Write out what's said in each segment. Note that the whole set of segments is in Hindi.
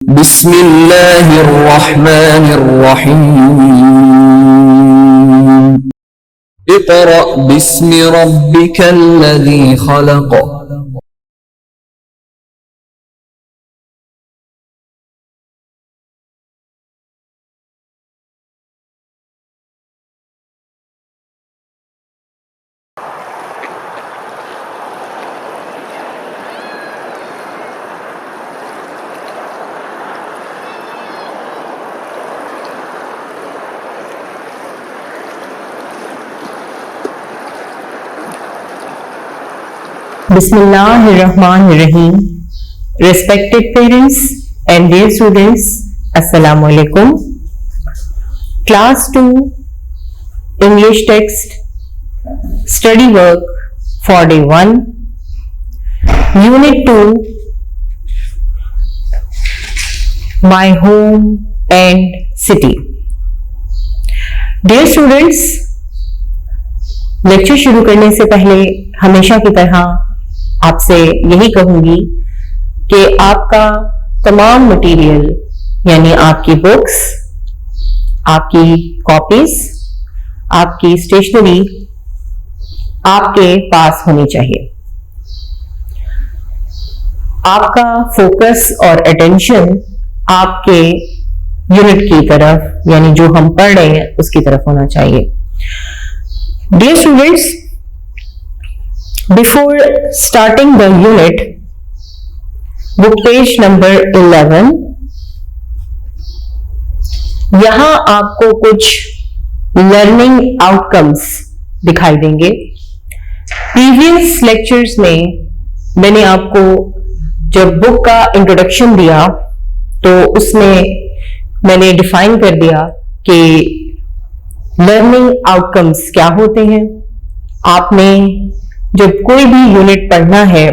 बिस्मिल्लाहिर्रहमानिर्रहीम। Iqra बिस्मि रब्बिकल्लज़ी खलक़। Bismillahirrahmanirrahim. Respected parents and dear students, Assalamu alaikum. Class 2 English text study work for day 1 Unit 2 My home and city. Dear students, lecture शुरू करने से पहले हमेशा की तरह आपसे यही कहूंगी कि आपका तमाम मटेरियल यानी आपकी बुक्स, आपकी कॉपीज, आपकी स्टेशनरी आपके पास होनी चाहिए। आपका फोकस और अटेंशन आपके यूनिट की तरफ यानी जो हम पढ़ रहे हैं उसकी तरफ होना चाहिए। Dear students, before starting the unit, book page number 11, यहां आपको कुछ लर्निंग आउटकम्स दिखाई देंगे। प्रीवियस लेक्चर्स में मैंने आपको जब बुक का इंट्रोडक्शन दिया तो उसमें मैंने डिफाइन कर दिया कि लर्निंग आउटकम्स क्या होते हैं। आपने जब कोई भी यूनिट पढ़ना है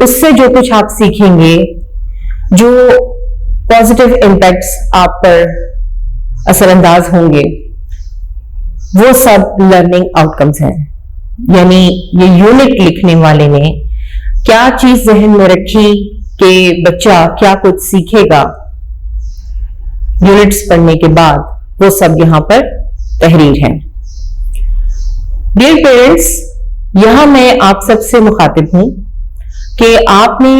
उससे जो कुछ आप सीखेंगे, जो पॉजिटिव इम्पैक्ट्स आप पर असरअंदाज होंगे, वो सब लर्निंग आउटकम्स हैं। यानी ये यूनिट लिखने वाले ने क्या चीज जहन में रखी कि बच्चा क्या कुछ सीखेगा यूनिट्स पढ़ने के बाद, वो सब यहां पर तहरीर है। डियर पेरेंट्स, यहां मैं आप सबसे मुखातिब हूं कि आपने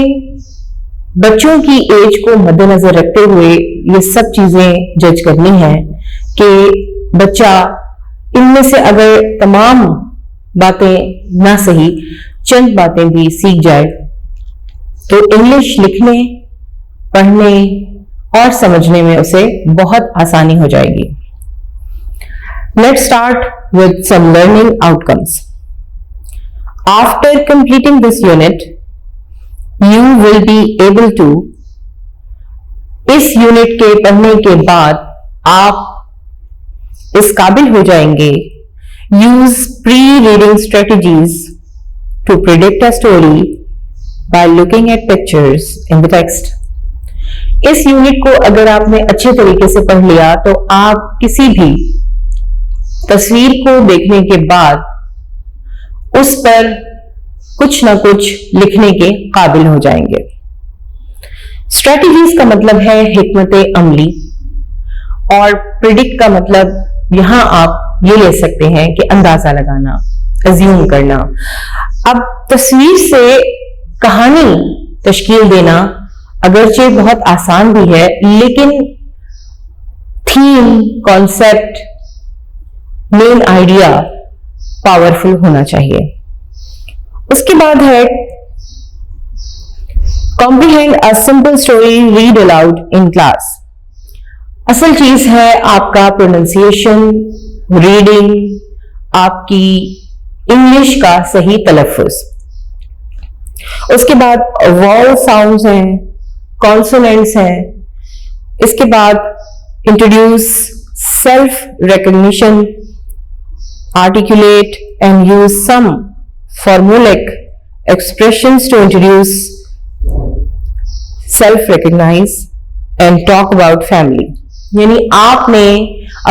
बच्चों की एज को मद्देनजर रखते हुए ये सब चीजें जज करनी है कि बच्चा इनमें से अगर तमाम बातें ना सही चंद बातें भी सीख जाए तो इंग्लिश लिखने, पढ़ने और समझने में उसे बहुत आसानी हो जाएगी। Let's start with some learning outcomes. After completing this unit, you will be able to, इस यूनिट के पढ़ने के बाद आप इस काबिल हो जाएंगे, use pre-reading strategies to predict a story by looking at pictures in the text. इस यूनिट को अगर आपने अच्छे तरीके से पढ़ लिया तो आप किसी भी तस्वीर को देखने के बाद उस पर कुछ ना कुछ लिखने के काबिल हो जाएंगे। स्ट्रेटजीज का मतलब है हिकमत अमली और प्रिडिक्ट का मतलब यहां आप ये ले सकते हैं कि अंदाजा लगाना, अज्यूम करना। अब तस्वीर से कहानी तश्कील देना अगरचे बहुत आसान भी है, लेकिन theme, concept, main idea powerful होना चाहिए। उसके बाद है comprehend a simple story, read allowed in class. असल चीज है आपका प्रोनाउंसिएशन, रीडिंग, आपकी इंग्लिश का सही तलफ्फुज। उसके बाद वॉवल साउंड्स हैं, कॉन्सोनेंट्स हैं। इसके बाद introduce self recognition, articulate and use some formulaic expressions to introduce, self-recognize and talk about family. यानी आपने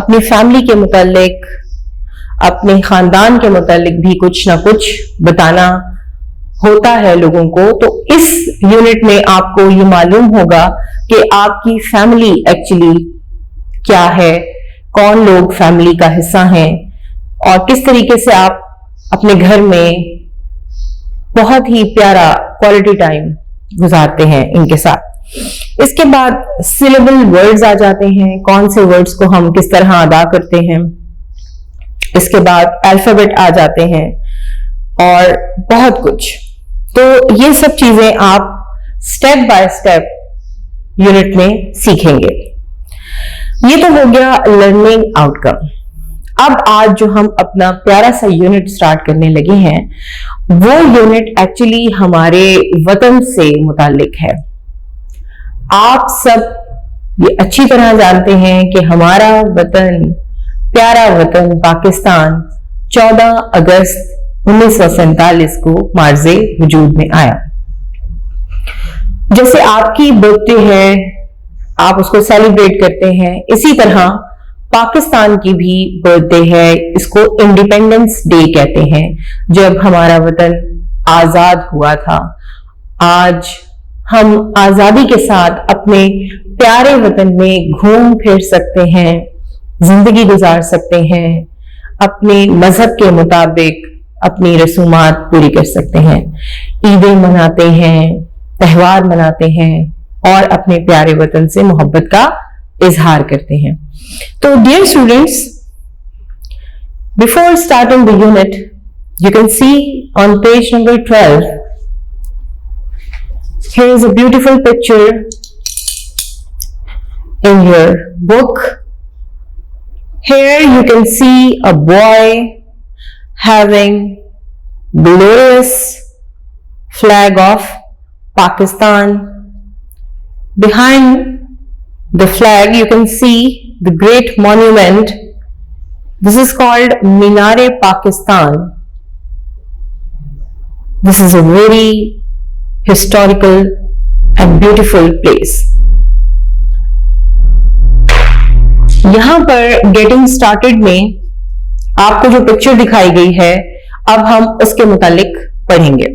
अपनी फैमिली के मुतालिक, अपने खानदान के मुतालिक भी कुछ ना कुछ बताना होता है लोगों को, तो इस यूनिट में आपको ये मालूम होगा कि आपकी फैमिली एक्चुअली क्या है, कौन लोग फैमिली का हिस्सा हैं और किस तरीके से आप अपने घर में बहुत ही प्यारा क्वालिटी टाइम गुजारते हैं इनके साथ। इसके बाद सिलेबल वर्ड्स आ जाते हैं, कौन से वर्ड्स को हम किस तरह अदा करते हैं। इसके बाद अल्फाबेट आ जाते हैं और बहुत कुछ। तो ये सब चीजें आप स्टेप बाय स्टेप यूनिट में सीखेंगे। ये तो हो गया लर्निंग आउटकम। अब आज जो हम अपना प्यारा सा यूनिट स्टार्ट करने लगे हैं, वो यूनिट एक्चुअली हमारे वतन से मुताल्लिक है। आप सब ये अच्छी तरह जानते हैं कि हमारा वतन, प्यारा वतन पाकिस्तान 14 अगस्त 1947 को मार्जे वजूद में आया। जैसे आपकी बर्थडे है, आप उसको सेलिब्रेट करते हैं, इसी तरह पाकिस्तान की भी बर्थडे है। इसको इंडिपेंडेंस डे कहते हैं, जब हमारा वतन आजाद हुआ था। आज हम आजादी के साथ अपने प्यारे वतन में घूम फिर सकते हैं, जिंदगी गुजार सकते हैं, अपने मजहब के मुताबिक अपनी रसूमात पूरी कर सकते हैं, ईदें मनाते हैं, त्योहार मनाते हैं और अपने प्यारे वतन से मोहब्बत का इजहार करते हैं। तो dear students, before starting the unit, you can see on page number 12, here is a beautiful picture in your book. Here you can see a boy having glorious flag of Pakistan. Behind the flag you can see the great monument. This is called Minar-e-Pakistan. This is a very historical and beautiful place. यहां पर गेटिंग स्टार्टेड में आपको जो पिक्चर दिखाई गई है, अब हम उसके मुतालिक पढ़ेंगे।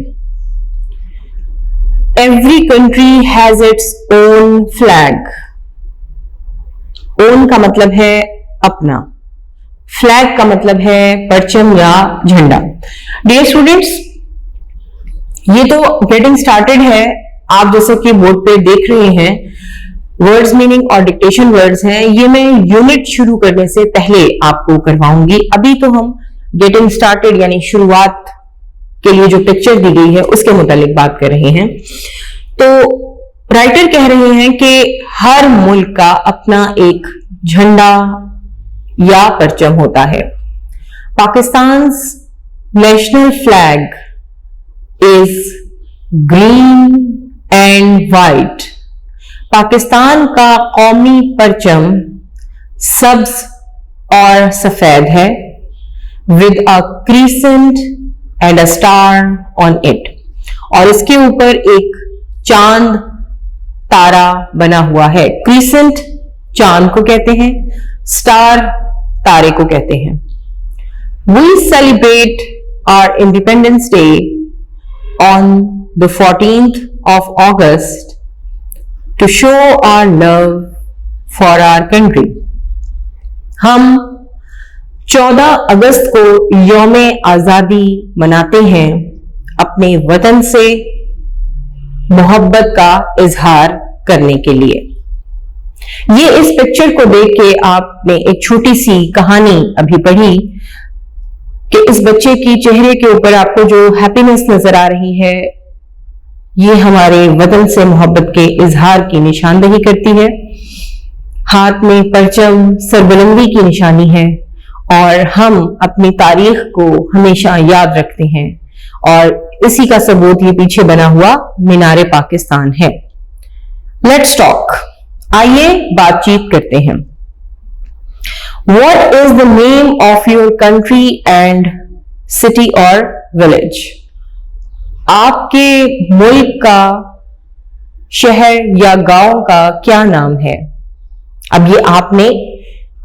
Every country has its own flag. Own का मतलब है अपना, फ्लैग का मतलब है परचम या झंडा। डियर स्टूडेंट्स, ये तो गेटिंग स्टार्टेड है। आप जैसे कि बोर्ड पे देख रहे हैं, वर्ड्स मीनिंग और डिक्टेशन वर्ड्स हैं। ये मैं यूनिट शुरू करने से पहले आपको करवाऊंगी। अभी तो हम गेटिंग स्टार्टेड यानी शुरुआत के लिए जो पिक्चर दी गई है उसके मुतालिक बात कर रहे हैं। तो राइटर कह रहे हैं कि हर मुल्क का अपना एक झंडा या परचम होता है। Pakistan national flag is green and white. Pakistan का कौमी परचम सब्ज और सफेद है, with a crescent and a star on it. और इसके ऊपर एक चांद तारा बना हुआ है। क्रीसेंट चांद को कहते हैं, स्टार तारे को कहते हैं। We celebrate our independence day on the 14th of August to show our love for our country. हम 14 अगस्त को यौम आजादी मनाते हैं अपने वतन से मोहब्बत का इजहार करने के लिए। ये इस पिक्चर को देख के आपने एक छोटी सी कहानी अभी पढ़ी कि इस बच्चे की चेहरे के ऊपर आपको जो हैप्पीनेस नजर आ रही है, ये हमारे वतन से मोहब्बत के इजहार की निशानदही करती है। हाथ में परचम सरबुलंदी की निशानी है और हम अपनी तारीख को हमेशा याद रखते हैं, और इसी का सबूत ये पीछे बना हुआ मीनारे पाकिस्तान है। लेट्स टॉक, आइए बातचीत करते हैं। What is the name of your country and city or village? आपके मुल्क का, शहर या गांव का क्या नाम है? अब ये आपने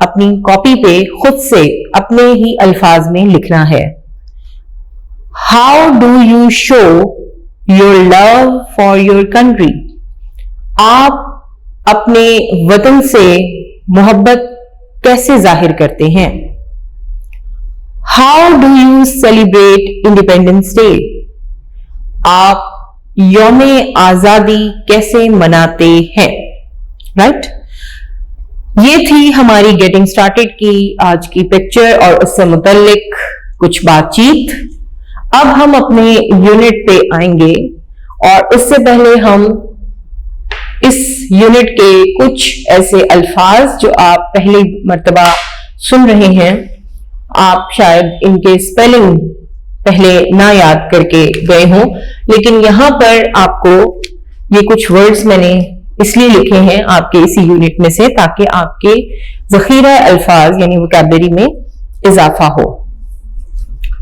अपनी कॉपी पे खुद से अपने ही अल्फाज में लिखना है। How do you show your love for your country. आप अपने वतन से मोहब्बत कैसे जाहिर करते हैं? How do you celebrate independence day? आप यौम आजादी कैसे मनाते हैं? राइट? ये थी हमारी गेटिंग स्टार्टेड की आज की पिक्चर और उससे मुतल्लिक कुछ बातचीत। अब हम अपने यूनिट पे आएंगे और उससे पहले हम इस यूनिट के कुछ ऐसे अल्फाज जो आप पहली मर्तबा सुन रहे हैं, आप शायद इनके स्पेलिंग पहले ना याद करके गए हों, लेकिन यहां पर आपको ये कुछ वर्ड्स मैंने इसलिए लिखे हैं आपके इसी यूनिट में से, ताकि आपके जखीरा अल्फाज यानी वोकैबुलरी में इजाफा हो।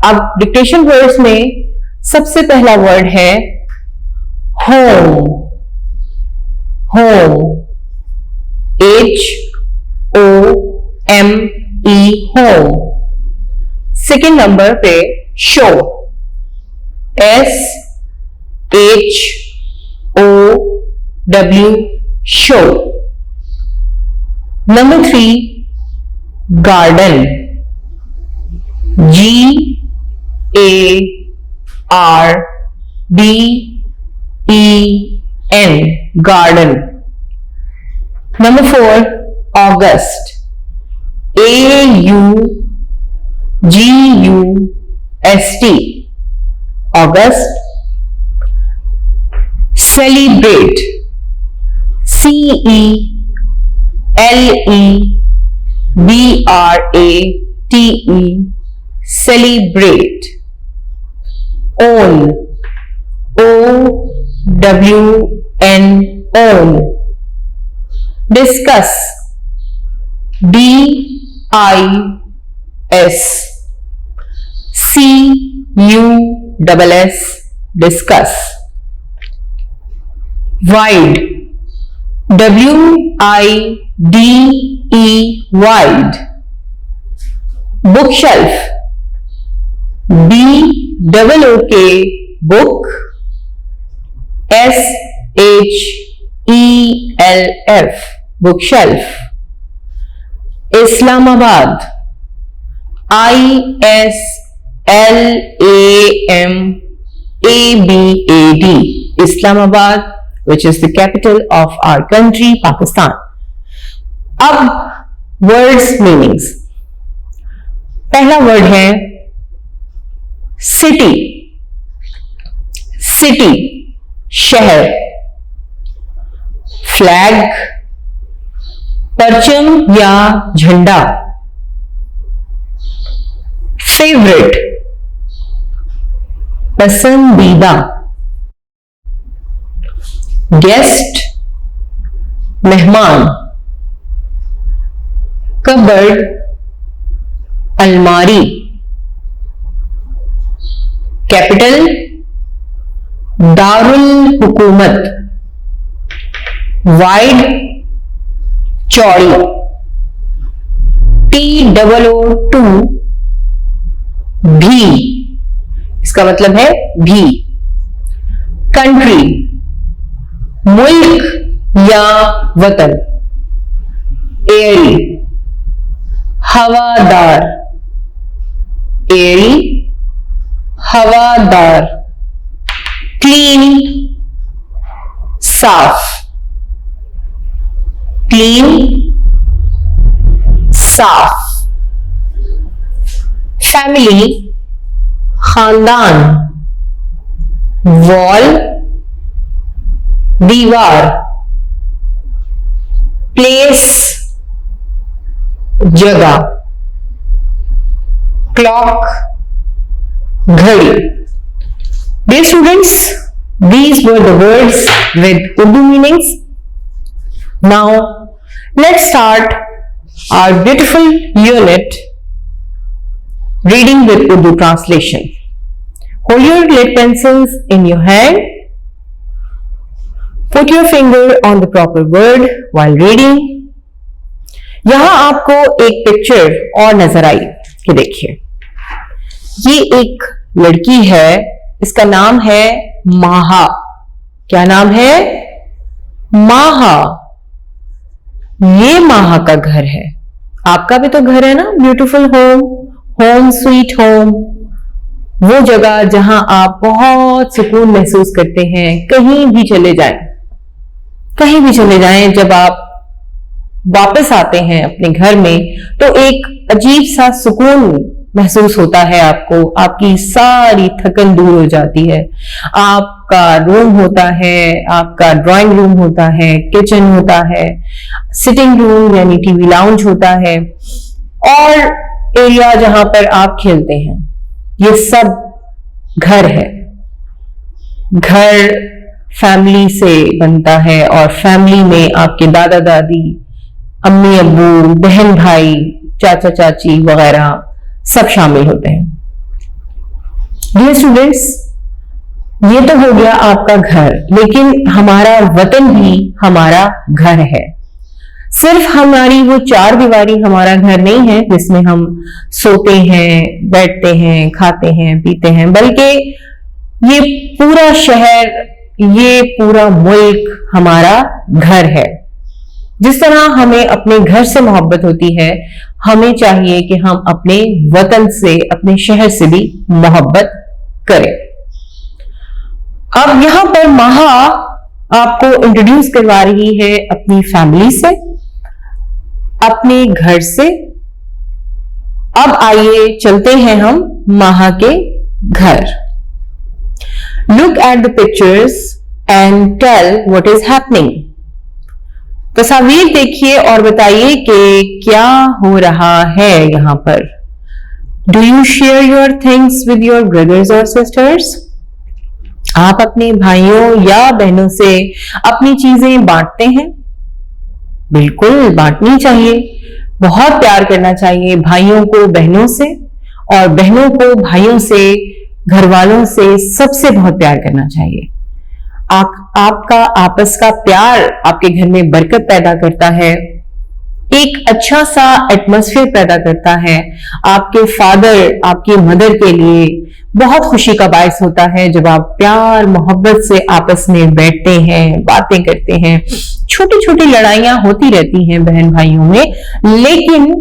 अब डिक्टेशन वर्ड्स में सबसे पहला वर्ड है home. Home, HOME, home. Second number पे show, SHOW, show. Number 3 garden, GARDEN, garden. Number 4 August, AUGUST, August. Celebrate, CELEBRATE, celebrate। own, OWN, own। discuss, DISCUSS, discuss। wide, WIDE, wide। bookshelf, BOOK, book, SHELF, bookshelf। Islamabad, ISLAMABAD, Islamabad, which is the capital of our country, Pakistan। अब words meanings। पहला वर्ड है सिटी। सिटी, शहर। फ्लैग, परचम या झंडा। फेवरेट, पसंदीदा। गेस्ट, मेहमान। कबर्ड, अलमारी। कैपिटल, दारुल हुकूमत। वाइड, चौड़ी। TOO2, भी, इसका मतलब है भी। कंट्री, मुल्क या वतन। एरी, हवादार। एरी, हवादार। क्लीन, साफ। क्लीन, साफ। फैमिली, खानदान। वॉल, दीवार। प्लेस, जगह। क्लॉक, घड़ी। Dear students, these were the words with Urdu meanings. Now, let's start our beautiful unit, reading with Urdu translation. Hold your lead pencils in your hand. Put your finger on the proper word while reading. यहां आपको एक पिक्चर और नजर आई कि देखिए, ये एक लड़की है, इसका नाम है माहा। क्या नाम है? माहा। ये माहा का घर है। आपका भी तो घर है ना, beautiful home, home sweet home, वो जगह जहां आप बहुत सुकून महसूस करते हैं। कहीं भी चले जाएं, कहीं भी चले जाएं, जब आप वापस आते हैं अपने घर में तो एक अजीब सा सुकून महसूस होता है आपको। आपकी सारी थकन दूर हो जाती है। आपका रूम होता है, आपका ड्राइंग रूम होता है, किचन होता है, सिटिंग रूम यानी टीवी लाउंज होता है, और एरिया जहां पर आप खेलते हैं, ये सब घर है। घर फैमिली से बनता है और फैमिली में आपके दादा दादी, अम्मी अब्बू, बहन भाई, चाचा चाची वगैरह सब शामिल होते हैं। डियर स्टूडेंट्स, ये तो हो गया आपका घर, लेकिन हमारा वतन भी हमारा घर है। सिर्फ हमारी वो चार दीवारी हमारा घर नहीं है जिसमें हम सोते हैं, बैठते हैं, खाते हैं, पीते हैं, बल्कि ये पूरा शहर, ये पूरा मुल्क हमारा घर है। जिस तरह हमें अपने घर से मोहब्बत होती है, हमें चाहिए कि हम अपने वतन से, अपने शहर से भी मोहब्बत करें। अब यहां पर माहा आपको इंट्रोड्यूस करवा रही है अपनी फैमिली से, अपने घर से। अब आइए चलते हैं हम माहा के घर। Look at the pictures and tell what is happening. तस्वीर देखिए और बताइए कि क्या हो रहा है यहां पर। Do you share your things with your brothers और सिस्टर्स? आप अपने भाइयों या बहनों से अपनी चीजें बांटते हैं? बिल्कुल बांटनी चाहिए। बहुत प्यार करना चाहिए भाइयों को बहनों से, और बहनों को भाइयों से, घर वालों से, सबसे बहुत प्यार करना चाहिए। आपका आपस का प्यार आपके घर में बरकत पैदा करता है, एक अच्छा सा एटमॉस्फेयर पैदा करता है। आपके फादर, आपकी मदर के लिए बहुत खुशी का बायस होता है जब आप प्यार मोहब्बत से आपस में बैठते हैं, बातें करते हैं। छोटी छोटी लड़ाइयां होती रहती हैं बहन भाइयों में, लेकिन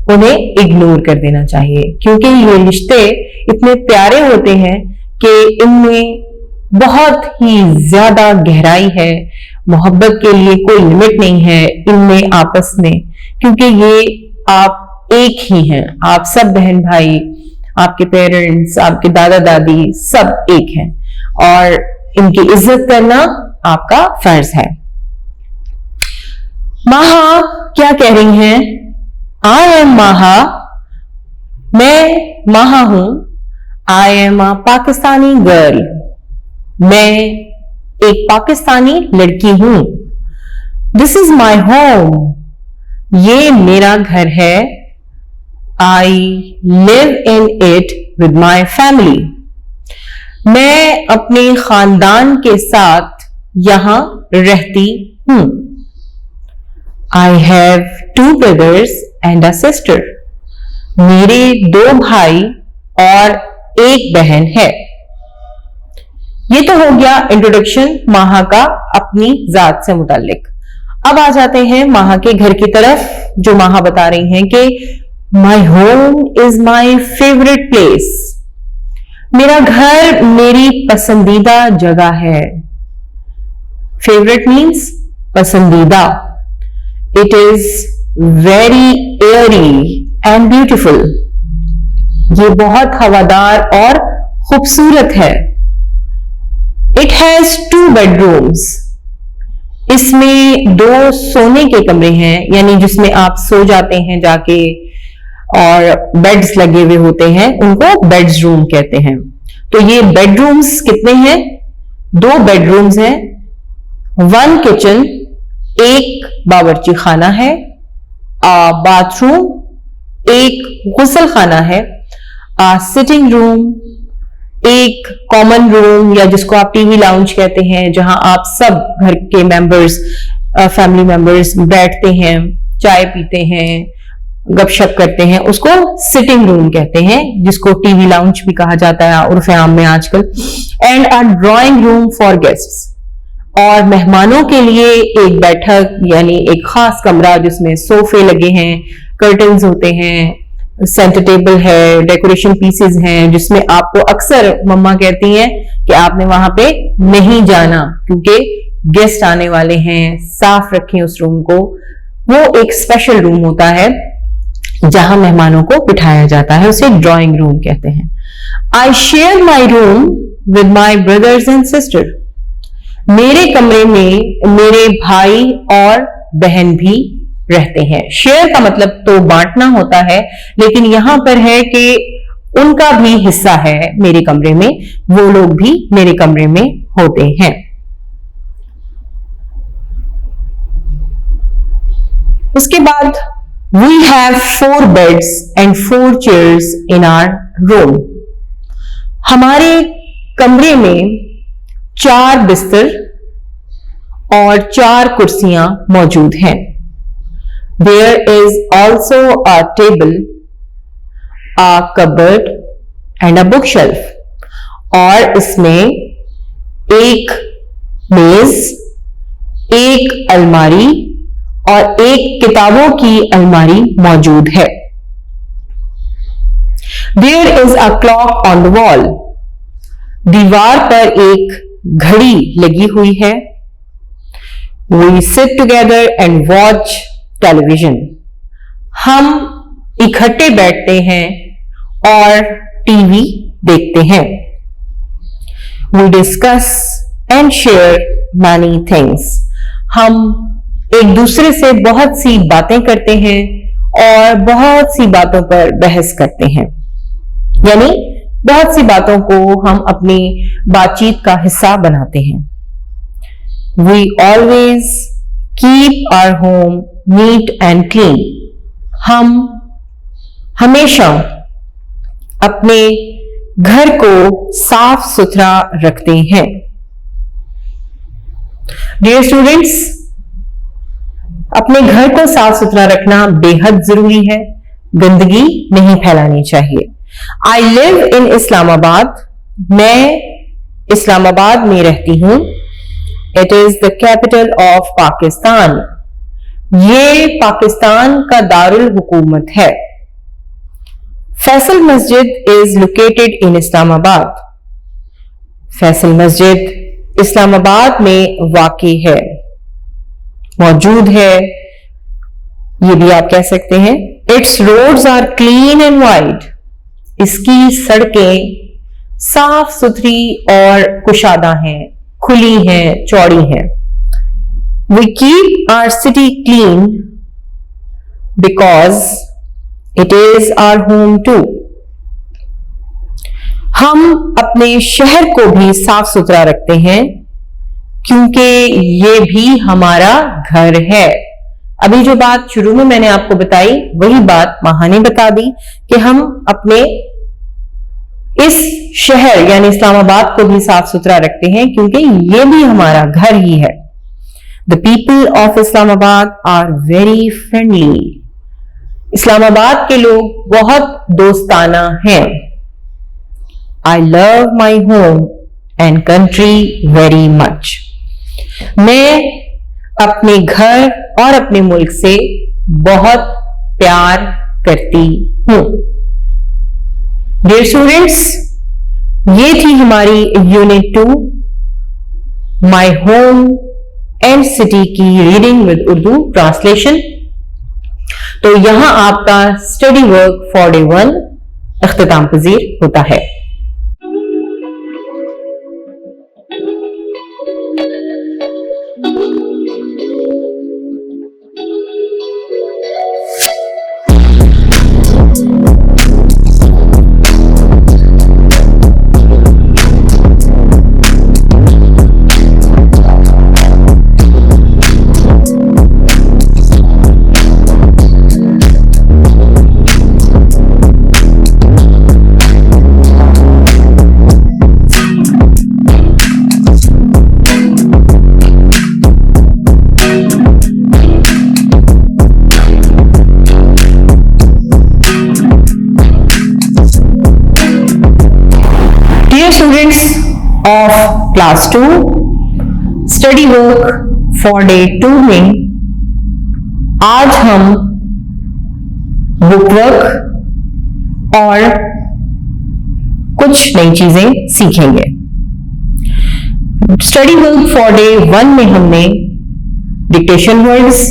उन्हें इग्नोर कर देना चाहिए, क्योंकि ये रिश्ते इतने प्यारे होते हैं कि इनमें बहुत ही ज्यादा गहराई है। मोहब्बत के लिए कोई लिमिट नहीं है इनमें आपस में, क्योंकि ये आप एक ही हैं। आप सब बहन भाई, आपके पेरेंट्स, आपके दादा दादी सब एक हैं, और इनकी इज्जत करना आपका फर्ज है। माहा क्या कह रही हैं? आई एम माहा, मैं माहा हूं। I am a Pakistani girl, मैं एक पाकिस्तानी लड़की हूं। दिस इज माई होम, ये मेरा घर है। I live in it with my family, मैं अपने खानदान के साथ यहां रहती हूं। I have 2 brothers and a sister, मेरे 2 भाई और 1 बहन है। ये तो हो गया इंट्रोडक्शन माहा का अपनी जात से मुतालिक। अब आ जाते हैं माहा के घर की तरफ, जो माहा बता रही हैं कि my home is my favourite place, मेरा घर मेरी पसंदीदा जगह है। फेवरेट मीन्स पसंदीदा। It is very Airy and beautiful, ये बहुत हवादार और खूबसूरत है। इट हैज 2 bedrooms, इसमें 2 सोने के कमरे हैं, यानी जिसमें आप सो जाते हैं जाके, और बेड्स लगे हुए होते हैं, उनको बेड्स रूम कहते हैं। तो ये बेडरूम्स कितने हैं? 2 bedrooms हैं, 1 किचन, 1 बावर्ची खाना है, बाथरूम, 1 गुसल खाना है, सिटिंग रूम, 1 कॉमन रूम या जिसको आप टीवी लाउंज कहते हैं, जहां आप सब घर के मेंबर्स, फैमिली मेंबर्स बैठते हैं, चाय पीते हैं, गपशप करते हैं उसको सिटिंग रूम कहते हैं, जिसको टीवी लाउंज भी कहा जाता है उर्फ आम में आजकल। And a drawing room for guests, और मेहमानों के लिए एक बैठक यानी एक खास कमरा जिसमें सोफे लगे हैं, कर्टन्स होते हैं, सेंटर टेबल है, डेकोरेशन पीसेस हैं, जिसमें आपको अक्सर मम्मा कहती हैं कि आपने वहां पे नहीं जाना क्योंकि गेस्ट आने वाले हैं, साफ रखें उस रूम को। वो एक स्पेशल रूम होता है जहां मेहमानों को बिठाया जाता है, उसे ड्राइंग रूम कहते हैं। I share my room with my brothers and sister, मेरे कमरे में मेरे भाई और बहन भी रहते हैं। शेयर का मतलब तो बांटना होता है, लेकिन यहां पर है कि उनका भी हिस्सा है मेरे कमरे में, वो लोग भी मेरे कमरे में होते हैं। उसके बाद we have 4 beds and 4 chairs in our room, हमारे कमरे में 4 बिस्तर और 4 कुर्सियां मौजूद हैं। There is also a table, a cupboard and a bookshelf, और इसमें एक मेज, एक अलमारी और एक किताबों की अलमारी मौजूद है। There is a clock on the wall, दीवार पर एक घड़ी लगी हुई है। We sit together and watch television, हम इकट्ठे बैठते हैं और टीवी देखते हैं। We discuss and share many things, हम एक दूसरे से बहुत सी बातें करते हैं और बहुत सी बातों पर बहस करते हैं, यानी बहुत सी बातों को हम अपनी बातचीत का हिस्सा बनाते हैं। We always keep our home neat and clean, हम हमेशा अपने घर को साफ सुथरा रखते हैं। डियर स्टूडेंट्स, अपने घर को साफ सुथरा रखना बेहद जरूरी है, गंदगी नहीं फैलानी चाहिए। आई लिव इन इस्लामाबाद, मैं इस्लामाबाद में रहती हूं। It is the capital of Pakistan, ये पाकिस्तान का दारुल हुकूमत है। Faisal Masjid is located in Islamabad, Faisal मस्जिद इस्लामाबाद में वाक़ई है, मौजूद है, ये भी आप कह सकते हैं। It's roads are clean and wide, इसकी सड़कें साफ सुथरी और कुशादा हैं, खुली हैं, चौड़ी हैं। We keep our city clean because it is our home too. हम अपने शहर को भी साफ सुथरा रखते हैं क्योंकि ये भी हमारा घर है। अभी जो बात शुरू में मैंने आपको बताई वही बात माहा ने बता दी कि हम अपने इस शहर यानी इस्लामाबाद को भी साफ सुथरा रखते हैं क्योंकि ये भी हमारा घर ही है। The people of Islamabad are very friendly. Islamabad के लोग बहुत दोस्ताना हैं। I love my home and country very much. मैं अपने घर और अपने मुल्क से बहुत प्यार करती हूं। Dear students, ये थी हमारी unit 2 My Home and city की रीडिंग विद उर्दू ट्रांसलेशन। तो यहां आपका स्टडी वर्क फॉर डे 1 इख्तिताम पजीर होता है। Dear students of class 2, study work for day 2 में आज हम बुक वर्क और कुछ नई चीजें सीखेंगे। स्टडी वर्क फॉर डे 1 में हमने dictation words,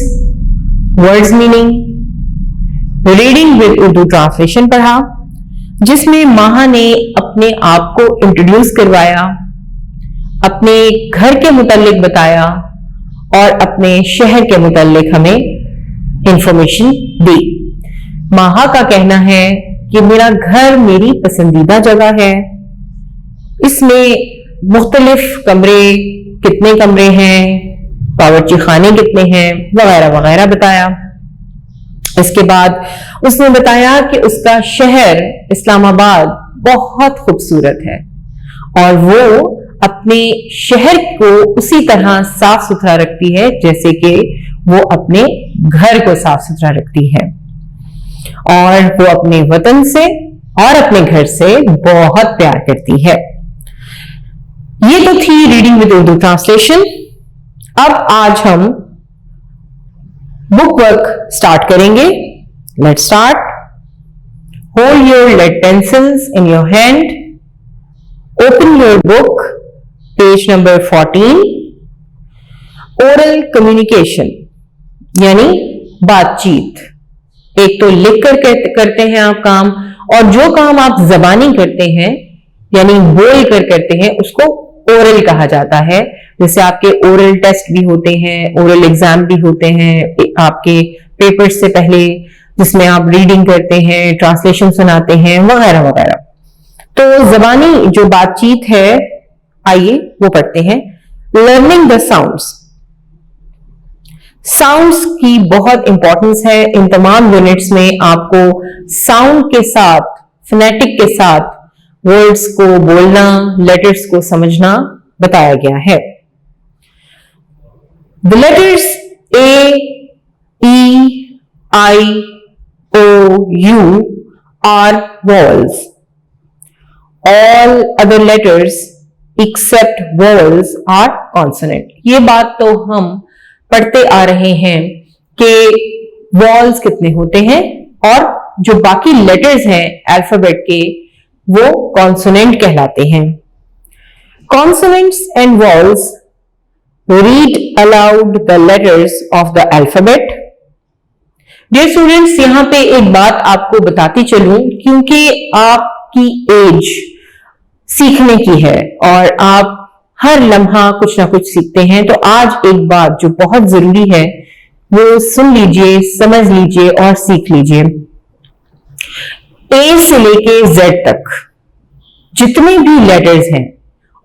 words meaning, reading with Urdu translation पढ़ा, जिसमें माहा ने अपने आप को इंट्रोड्यूस करवाया, अपने घर के मुतालिक बताया और अपने शहर के मुतालिक हमें इंफॉर्मेशन दी। माहा का कहना है कि मेरा घर मेरी पसंदीदा जगह है, इसमें मुख्तलिफ कमरे, कितने कमरे हैं, बावर्ची खाने कितने हैं, वगैरह वगैरह बताया। इसके बाद उसने बताया कि उसका शहर इस्लामाबाद बहुत खूबसूरत है और वो अपने शहर को उसी तरह साफ सुथरा रखती है जैसे कि वो अपने घर को साफ सुथरा रखती है, और वो अपने वतन से और अपने घर से बहुत प्यार करती है। ये तो थी रीडिंग विद उर्दू ट्रांसलेशन। अब आज हम बुक वर्क स्टार्ट करेंगे। Let's start. Hold your lead pencils in your hand. Open your book, page number 14. Oral communication यानी बातचीत। एक तो लिख कर करते हैं आप काम, और जो काम आप जबानी करते हैं यानी बोल कर करते हैं उसको ओरल कहा जाता है। जैसे आपके ओरल टेस्ट भी होते हैं, ओरल एग्जाम भी होते हैं आपके पेपर्स से पहले, जिसमें आप रीडिंग करते हैं, ट्रांसलेशन सुनाते हैं, वगैरह वगैरह। तो जबानी जो बातचीत है, आइए वो पढ़ते हैं। Learning the sounds. साउंड्स की बहुत इंपॉर्टेंस है। इन तमाम यूनिट्स में आपको साउंड के साथ, फोनेटिक के साथ वर्ड्स को बोलना, लेटर्स को समझना बताया गया है। The letters A, E, I, O, U are vowels. All other letters except vowels are consonant. ये बात तो हम पढ़ते आ रहे हैं कि vowels कितने होते हैं और जो बाकी लेटर्स हैं अल्फाबेट के वो कॉन्सोनेंट कहलाते हैं। Consonants and vowels read aloud the letters of the alphabet. Dear students, यहां पे एक बात आपको बताती चलूं, क्योंकि आपकी एज सीखने की है और आप हर लम्हा कुछ ना कुछ सीखते हैं, तो आज एक बात जो बहुत जरूरी है वो सुन लीजिए, समझ लीजिए और सीख लीजिए। ए से लेके जेड तक जितने भी लेटर्स हैं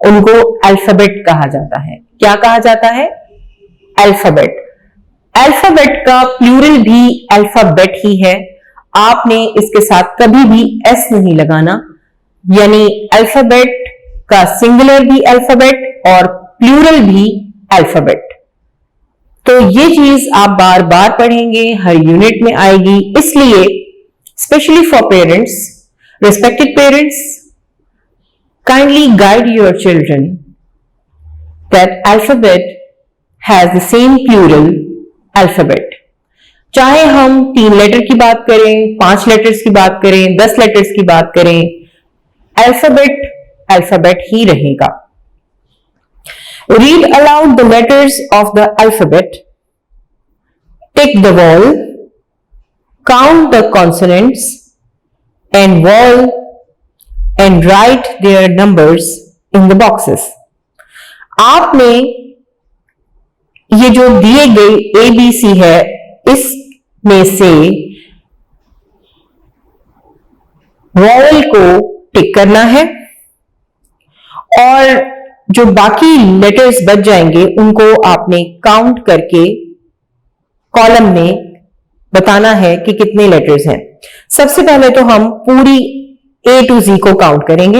उनको अल्फाबेट कहा जाता है। क्या कहा जाता है? अल्फाबेट। अल्फाबेट का प्लूरल भी अल्फाबेट ही है। आपने इसके साथ कभी भी एस नहीं लगाना, यानी अल्फाबेट का सिंगुलर भी अल्फाबेट और प्लूरल भी अल्फाबेट। तो ये चीज आप बार बार पढ़ेंगे, हर यूनिट में आएगी, इसलिए specially for parents, respected parents, kindly guide your children that alphabet has the same plural alphabet. चाहे हम 3 लेटर की बात करें, 5 लेटर्स की बात करें, 10 लेटर्स की बात करें, अल्फाबेट अल्फाबेट ही रहेगा। Read aloud the letters of the alphabet. Take the vowel, count the consonants and vowel and write their numbers in the boxes. आपने ये जो दिए गए ABC है, इसमें से वॉवल को टिक करना है और जो बाकी लेटर्स बच जाएंगे उनको आपने काउंट करके कॉलम में बताना है कि कितने लेटर्स हैं। सबसे पहले तो हम पूरी A to Z को काउंट करेंगे।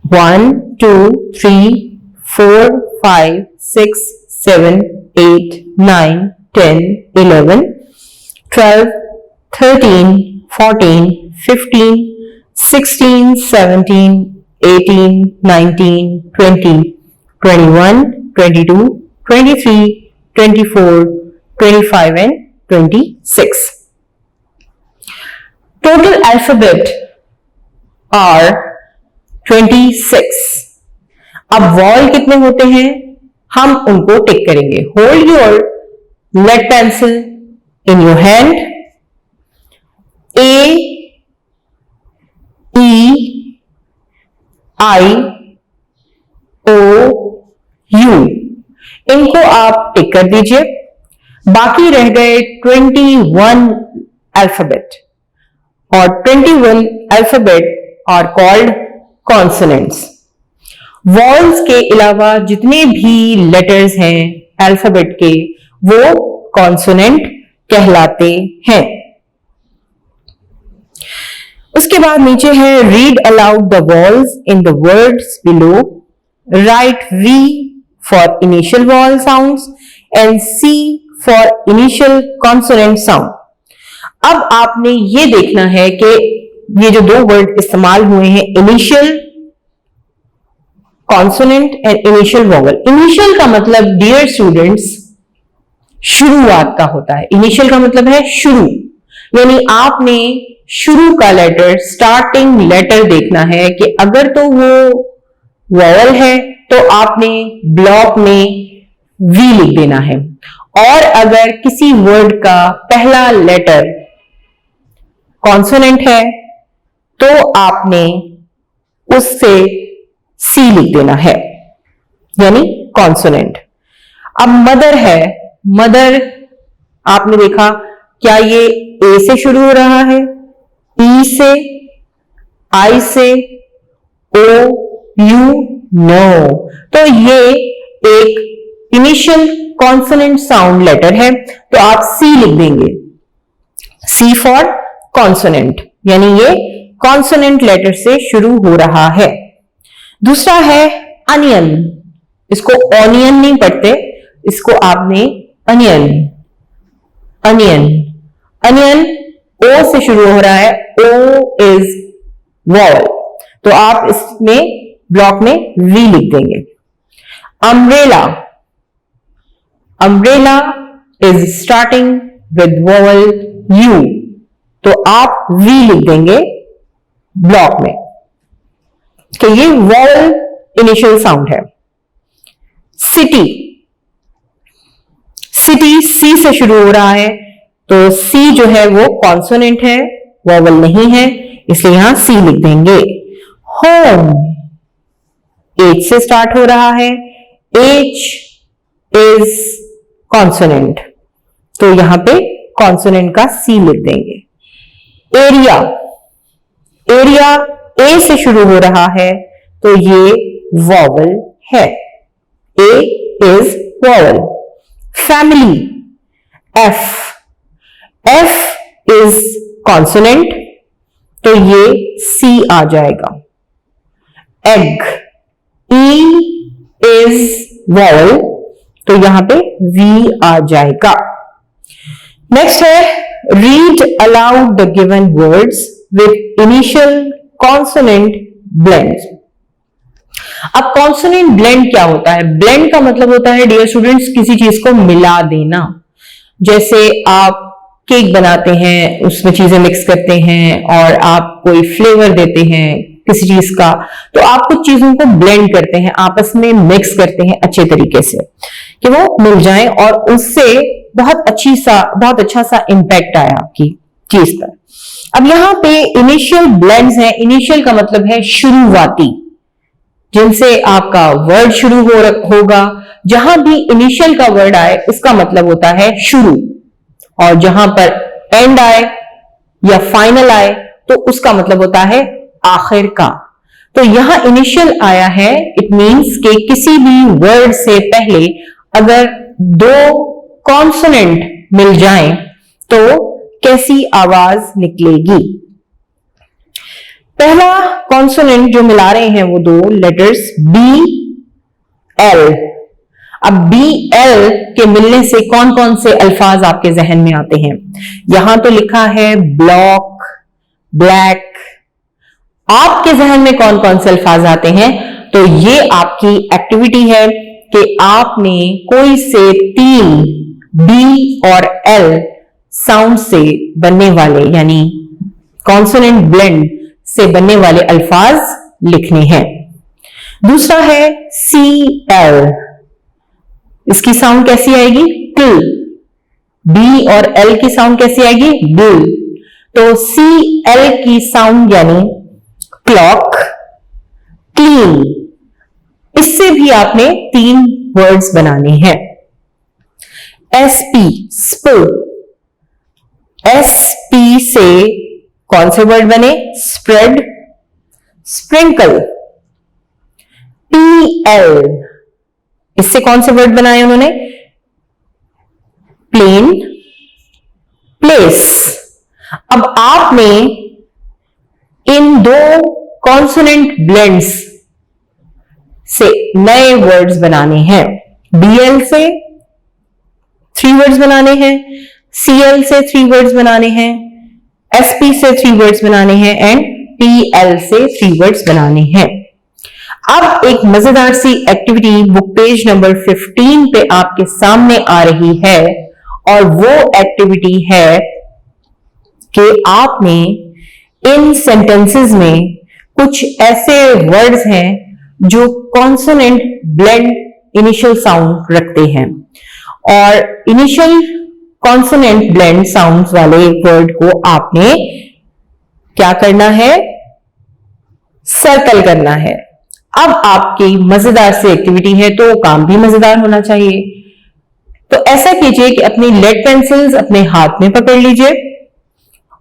1, 2, 3, 4, 5, 6, 7, 8, 9, 10, 11, 12, 13, 14, 15, 16, 17, 18, 19, 20, 21, 22, 23, 24, 25 and 26. Total alphabet are 26. अब वॉल कितने होते हैं हम उनको टिक करेंगे. Hold your lead pencil in your hand. A, E, I, O, U. इनको आप टिक कर दीजिए. बाकी रह गए 21 अल्फाबेट और 21 alphabet are called consonants. Vowels के अलावा जितने भी लेटर्स हैं अल्फाबेट के वो कॉन्सोनेंट कहलाते हैं. उसके बाद नीचे है read aloud the walls in the words below. Right V for initial wall sounds and C for initial consonant sound. अब आपने ये देखना है कि ये जो दो वर्ड इस्तेमाल हुए हैं initial consonant and initial vowel. Initial का मतलब डियर स्टूडेंट्स शुरुआत का होता है. इनिशियल का मतलब है शुरू, यानी आपने शुरू का लेटर स्टार्टिंग लेटर देखना है कि अगर तो वो वॉवल है तो आपने ब्लॉक में V लिख देना है, और अगर किसी वर्ड का पहला लेटर कॉन्सोनेंट है तो आपने उससे C लिख देना है, यानी कॉन्सोनेंट. अब मदर है. मदर आपने देखा क्या ये A से शुरू हो रहा है, E से, I से, O, U? नो. तो ये एक इनिशियल कॉन्सोनेंट साउंड लेटर है तो आप C लिख देंगे. C फॉर कॉन्सोनेंट, यानी ये कॉन्सोनेंट लेटर से शुरू हो रहा है. दूसरा है अनियन. इसको ऑनियन नहीं पढ़ते, इसको आपने अनियन. अनियन अनियन O से शुरू हो रहा है. O इज वॉवल, तो आप इसमें ब्लॉक में V लिख देंगे. Umbrella. Umbrella is starting with vowel U, तो आप V लिख देंगे ब्लॉक में कि ये वॉवल इनिशियल साउंड है. सिटी. सिटी C से शुरू हो रहा है तो C जो है वो कॉन्सोनेंट है, वॉवल नहीं है, इसलिए यहां C लिख देंगे. होम H से स्टार्ट हो रहा है. H इज कॉन्सोनेंट, तो यहां पे कॉन्सोनेंट का C लिख देंगे. एरिया. एरिया A से शुरू हो रहा है तो ये वॉवल है. A is vowel. Family. F. F is consonant, तो ये C आ जाएगा. एग. E इज वॉवल, तो यहां पे V आ जाएगा. नेक्स्ट है read aloud the given words with initial consonant blend. अब कॉन्सोनेंट ब्लेंड क्या होता है? ब्लेंड का मतलब होता है डियर स्टूडेंट्स किसी चीज को मिला देना. जैसे आप केक बनाते हैं, उसमें चीजें मिक्स करते हैं और आप कोई फ्लेवर देते हैं किसी चीज का, तो आप कुछ चीजों को ब्लेंड करते हैं, आपस में मिक्स करते हैं अच्छे तरीके से कि वो मिल जाए और उससे बहुत अच्छा सा इंपैक्ट आया आपकी चीज पर. अब यहां पे इनिशियल ब्लेंड्स हैं. इनिशियल का मतलब है शुरुआती, जिनसे आपका वर्ड शुरू होगा. जहां भी इनिशियल का वर्ड आए उसका मतलब होता है शुरू, और जहां पर एंड आए या फाइनल आए तो उसका मतलब होता है आखिर का. तो यहां इनिशियल आया है, इट मींस कि किसी भी वर्ड से पहले अगर दो कॉन्सोनेंट मिल जाएं तो कैसी आवाज निकलेगी. पहला कॉन्सोनेंट जो मिला रहे हैं वो दो लेटर्स B, L. अब B, L के मिलने से कौन कौन से अल्फाज आपके जहन में आते हैं? यहां तो लिखा है ब्लॉक, ब्लैक, आपके जहन में कौन कौन से अल्फाज आते हैं, तो ये आपकी एक्टिविटी है कि आपने कोई से 3 बी और एल साउंड से बनने वाले यानी कॉन्सोनेंट ब्लेंड से बनने वाले अल्फाज लिखने हैं। दूसरा है सी एल, इसकी साउंड कैसी आएगी? किल। बी और एल की साउंड कैसी आएगी? बिल। तो सी एल की साउंड यानी क्लॉक, क्लीन, इससे भी आपने 3 वर्ड्स बनाने हैं। S P spill, S P से कौन से वर्ड बने? Spread, sprinkle. पी एल, इससे कौन से वर्ड बनाए उन्होंने? Plane, place. अब आपने इन 2 कॉन्सोनेंट ब्लेंड्स से नए वर्ड्स बनाने हैं। बीएल से 3 वर्ड्स बनाने हैं, सीएल से 3 वर्ड्स बनाने हैं, एसपी से 3 वर्ड्स बनाने हैं एंड पीएल से 3 वर्ड्स बनाने हैं। अब एक मजेदार सी एक्टिविटी बुक पेज नंबर 15 पे आपके सामने आ रही है और वो एक्टिविटी है कि आपने इन सेंटेंसेस में कुछ ऐसे वर्ड्स हैं जो कॉन्सोनेंट ब्लेंड इनिशियल साउंड रखते हैं और इनिशियल कॉन्सोनेंट ब्लेंड साउंड्स वाले वर्ड को आपने क्या करना है? सर्कल करना है। अब आपकी मजेदार सी एक्टिविटी है तो काम भी मजेदार होना चाहिए। तो ऐसा कीजिए कि अपनी लेड पेंसिल्स अपने हाथ में पकड़ लीजिए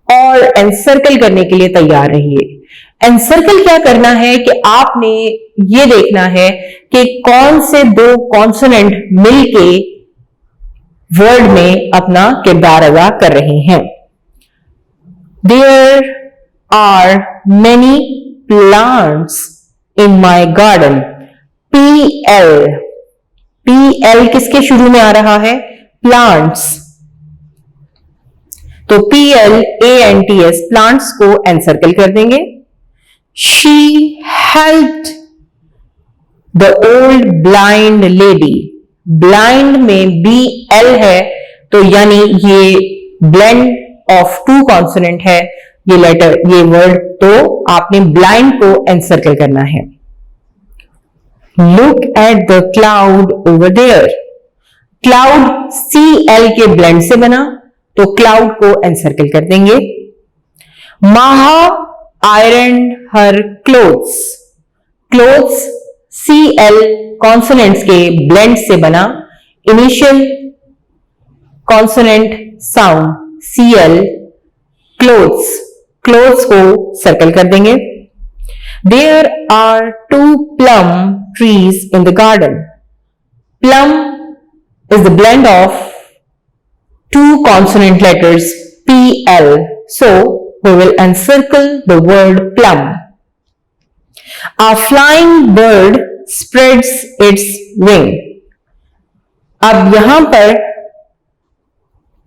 और एनसर्कल करने के लिए तैयार रहिए। एनसर्कल क्या करना है कि आपने ये देखना है कि कौन से 2 कॉन्सोनेंट मिलके वर्ड में अपना किरदार अदा कर रहे हैं। There are many plants in my garden. P L, P L किसके शुरू में आ रहा है? प्लांट्स। तो PLANTS प्लांट्स को एनसर्कल कर देंगे। She helped the old blind lady। Blind में BL है तो यानी ये ब्लेंड ऑफ 2 कॉन्सोनेंट है, ये लेटर, ये वर्ड, तो आपने ब्लाइंड को एनसर्कल करना है। Look at the cloud over there। Cloud CL के ब्लेंड से बना तो क्लाउड को एनसर्कल कर देंगे। माहा आयरन हर क्लोथ्स। क्लोथ्स CL कॉन्सोनेंट्स के ब्लेंड से बना, initial consonant sound CL, clothes, clothes को सर्कल कर देंगे। There are 2 plum trees in the garden। Plum is the blend of 2 consonant letters PL, so we will encircle the word plum। A flying bird spreads its wing। अब यहां पर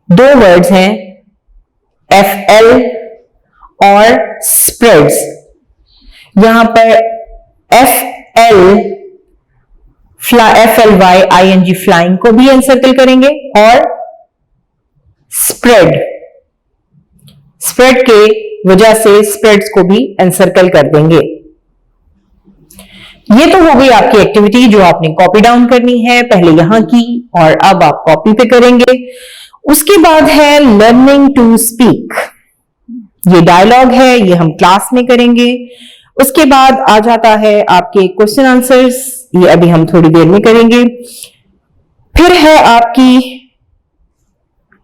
2 वर्ड्स हैं FL और spreads। यहां पर FL FLYING फ्लाइंग को भी एनसर्कल करेंगे और स्प्रेड, स्प्रेड के वजह से स्प्रेड्स को भी एनसर्कल कर देंगे। ये तो हो गई आपकी एक्टिविटी जो आपने कॉपी डाउन करनी है, पहले यहां की और अब आप कॉपी पे करेंगे। उसके बाद है लर्निंग टू स्पीक। ये डायलॉग है, ये हम क्लास में करेंगे। उसके बाद आ जाता है आपके क्वेश्चन आंसर्स, ये अभी हम थोड़ी देर में करेंगे। फिर है आपकी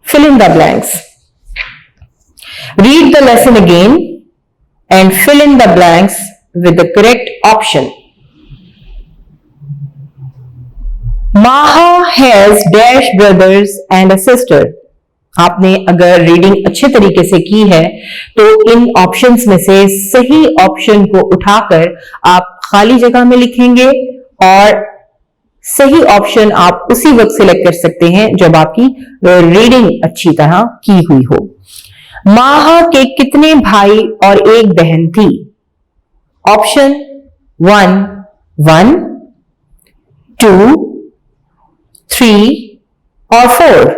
fill in the blanks। Read the lesson again and fill in the blanks with the correct option। Maha has dash brothers and a sister। आपने अगर रीडिंग अच्छे तरीके से की है तो इन ऑप्शंस में से सही ऑप्शन को उठाकर आप खाली जगह में लिखेंगे और सही ऑप्शन आप उसी वक्त सिलेक्ट कर सकते हैं जब आपकी रीडिंग अच्छी तरह की हुई हो। माहा के कितने भाई और एक बहन थी? Option 1 1, 2, 3 or 4?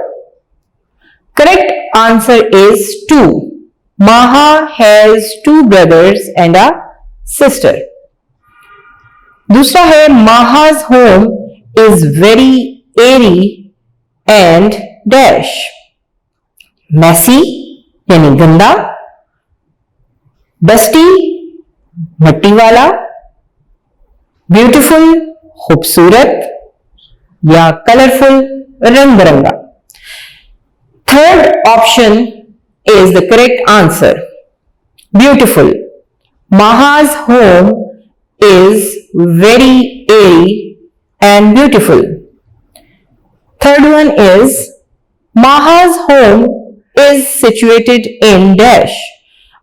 Correct answer is 2. Maha has 2 brothers and a sister. दूसरा है Maha's home is very airy and dash. Messy यानी गंदा, dusty मट्टी वाला, ब्यूटीफुल खूबसूरत या कलरफुल रंग बिरंगा. Third option is the correct answer. Beautiful. Maha's home is very airy and beautiful. Third one is Maha's home is situated in dash.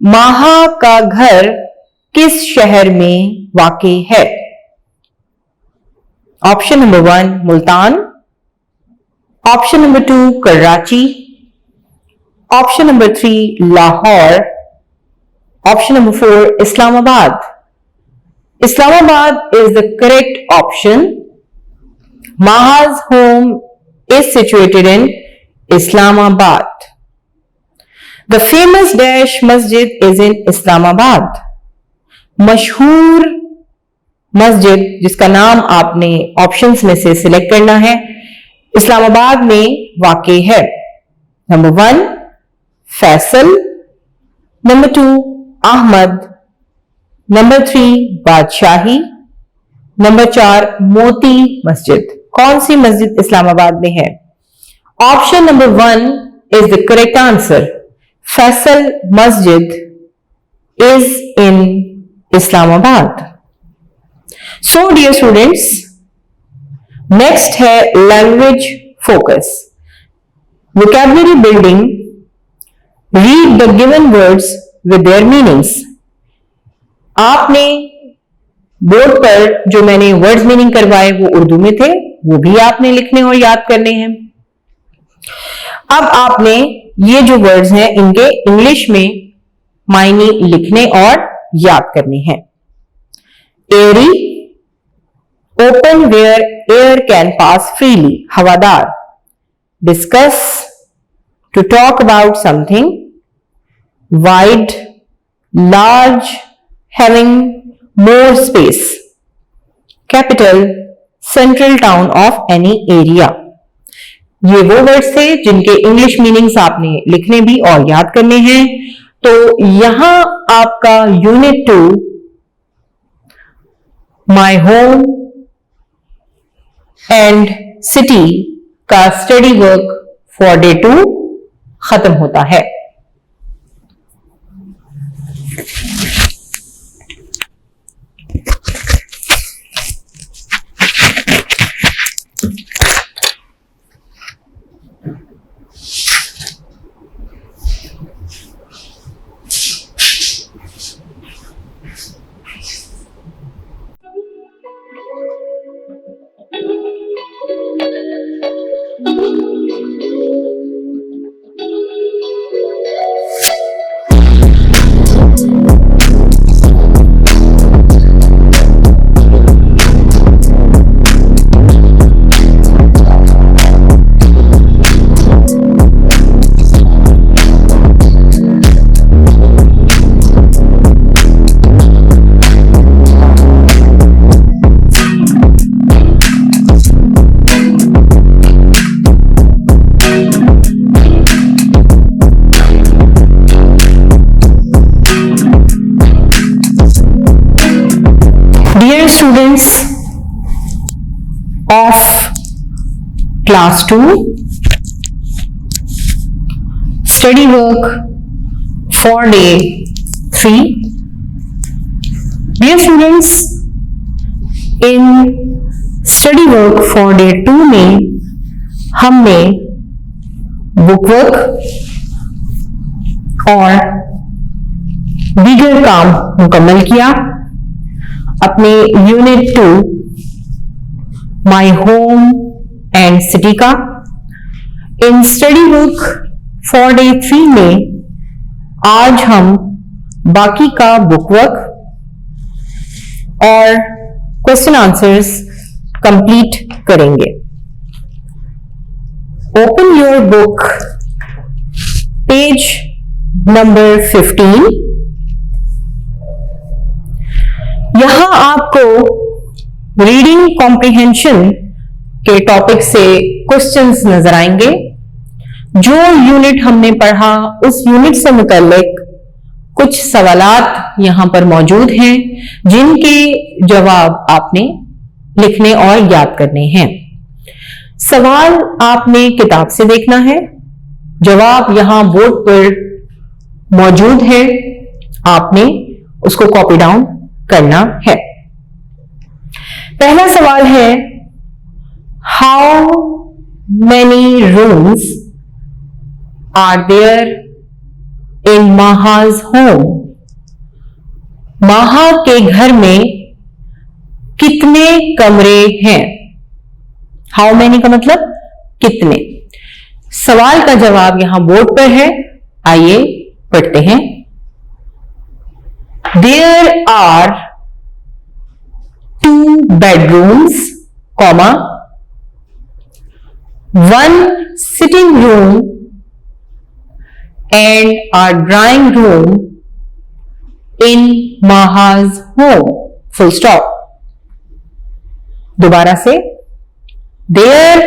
Maha का घर किस शहर में वाक़ है? Option number 1 Multan, option number 2 Karachi, option number 3 Lahore, option number 4 Islamabad. Islamabad is the correct option. Maha's home is situated in Islamabad. The famous dash masjid is in Islamabad. मशहूर मस्जिद जिसका नाम आपने ऑप्शंस में से सिलेक्ट करना है, इस्लामाबाद में वाक़ है. Number 1 Faisal, number 2 Ahmad, number 3 Badshahi, number 4 Moti Masjid. कौन सी मस्जिद इस्लामाबाद में है? Option number 1 is the correct answer. Faisal Masjid is in Islamabad. So dear students, next है language focus, vocabulary building. Read the given words with their meanings. आपने बोर्ड पर जो मैंने वर्ड्स मीनिंग करवाए वो उर्दू में थे, वो भी आपने लिखने और याद करने हैं. अब आपने ये जो वर्ड्स हैं इनके इंग्लिश में मायने लिखने और याद करने हैं. Airy, open where air can pass freely, हवादार. Discuss, to talk about something. Wide, large, having more space. Capital, central town of any area. ये वो वर्ड्स थे जिनके इंग्लिश मीनिंग्स आपने लिखने भी और याद करने हैं. तो यहां आपका unit 2 my home and city का स्टडी वर्क फॉर डे 2 खत्म होता है. Students of class 2, study work for day 3. Dear students, in study work for day 2 में हमने बुक वर्क और दीगर काम मुकम्मल किया. अपने unit 2 my home and city का. In study book for day 3 में आज हम बाकी का बुक वर्क और क्वेश्चन आंसर्स कंप्लीट करेंगे। Open your book, page number 15। यहां आपको रीडिंग कॉम्प्रिहेंशन के टॉपिक से क्वेश्चंस नजर आएंगे। जो यूनिट हमने पढ़ा उस यूनिट से मुताल्लिक कुछ सवालात यहां पर मौजूद हैं जिनके जवाब आपने लिखने और याद करने हैं। सवाल आपने किताब से देखना है, जवाब यहां बोर्ड पर मौजूद है, आपने उसको कॉपी डाउन करना है। पहला सवाल है, how many rooms are there in Maha's home? Maha के घर में कितने कमरे हैं? हाउ मेनी का मतलब कितने। सवाल का जवाब यहां बोर्ड पर है, आइए पढ़ते हैं। There are 2 bedrooms, comma, 1 sitting room and a drawing room in Maha's home, full stop। दोबारा से, there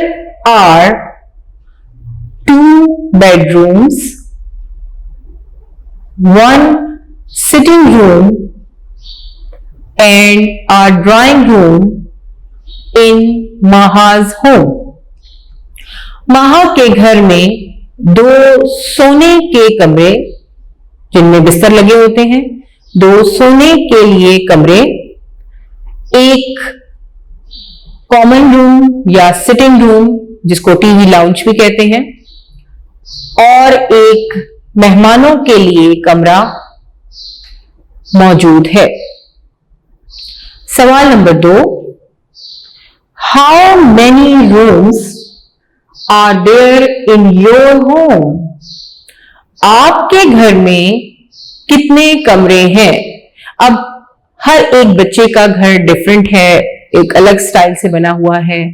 are 2 bedrooms, 1 sitting room and a drawing room in Maha's home। माहा के घर में 2 सोने के कमरे जिनमें बिस्तर लगे होते हैं, 2 सोने के लिए कमरे, एक कॉमन रूम या सिटिंग रूम जिसको टीवी लाउंज भी कहते हैं, और एक मेहमानों के लिए कमरा मौजूद है। सवाल नंबर 2, how many rooms are there in your home? आपके घर में कितने कमरे हैं? अब हर एक बच्चे का घर डिफरेंट है, एक अलग स्टाइल से बना हुआ है।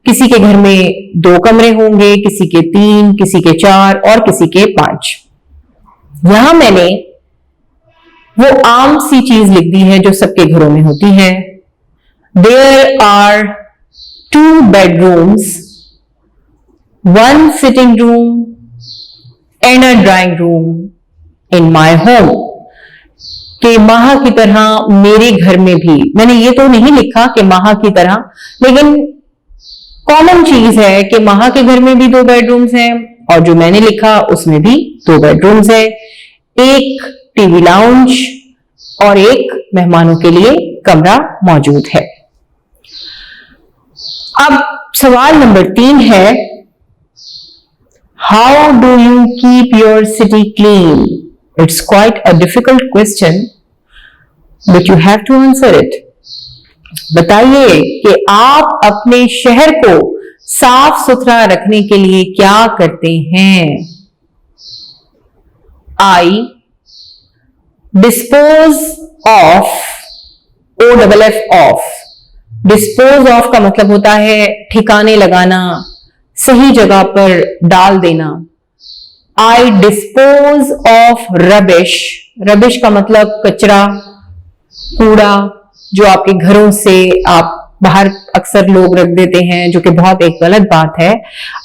किसी के घर में 2 कमरे होंगे, किसी के 3, किसी के 4 और किसी के 5। यहां मैंने वो आम सी चीज लिख दी है जो सबके घरों में होती है। There are 2 bedrooms, 1 sitting room and a drawing room in my home। कि माहा की तरह मेरे घर में भी, मैंने ये तो नहीं लिखा कि माहा की तरह, लेकिन कॉमन चीज है कि माहा के घर में भी 2 बेडरूम्स हैं और जो मैंने लिखा उसमें भी 2 बेडरूम्स है, एक टीवी लाउंज और एक मेहमानों के लिए कमरा मौजूद है। अब सवाल नंबर 3 है, how do you keep your city clean? It's quite a difficult question but you have to answer it. बताइए कि आप अपने शहर को साफ सुथरा रखने के लिए क्या करते हैं? I dispose of, OFF of. Dispose of का मतलब होता है ठिकाने लगाना, सही जगह पर डाल देना। आई डिस्पोज ऑफ रबिश। रबिश का मतलब कचरा, कूड़ा जो आपके घरों से आप बाहर अक्सर लोग रख देते हैं, जो कि बहुत एक गलत बात है।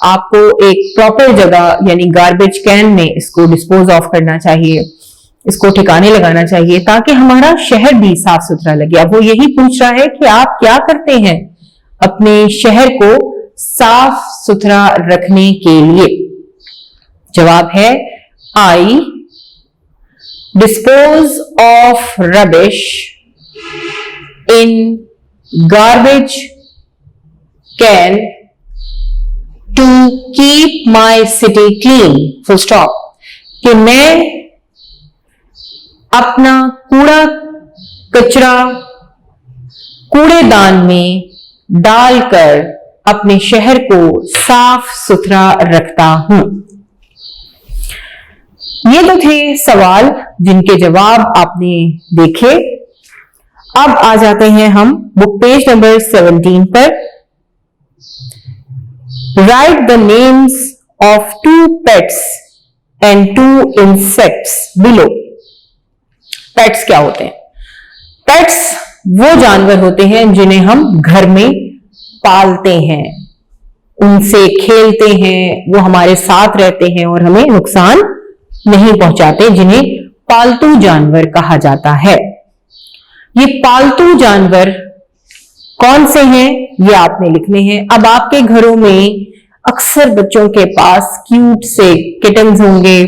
आपको एक प्रॉपर जगह यानी गार्बेज कैन में इसको डिस्पोज ऑफ करना चाहिए, इसको ठिकाने लगाना चाहिए ताकि हमारा शहर भी साफ सुथरा लगे। अब वो यही पूछ रहा है कि आप क्या करते हैं अपने शहर को साफ सुथरा रखने के लिए। जवाब है I dispose of rubbish in garbage can to keep my city clean, full stop. कि मैं अपना कूड़ा कचरा कूड़ेदान में डालकर अपने शहर को साफ सुथरा रखता हूं। ये तो थे सवाल जिनके जवाब आपने देखे। अब आ जाते हैं हम बुक पेज नंबर 17 पर। Right the names of 2 pets and 2 insects below. Pets क्या होते हैं? पेट्स वो जानवर होते हैं जिन्हें हम घर में पालते हैं, उनसे खेलते हैं, वो हमारे साथ रहते हैं और हमें नुकसान नहीं पहुंचाते, जिन्हें पालतू जानवर कहा जाता है। ये पालतू जानवर कौन से हैं ये आपने लिखने हैं। अब आपके घरों में अक्सर बच्चों के पास क्यूट से किटन्स होंगे,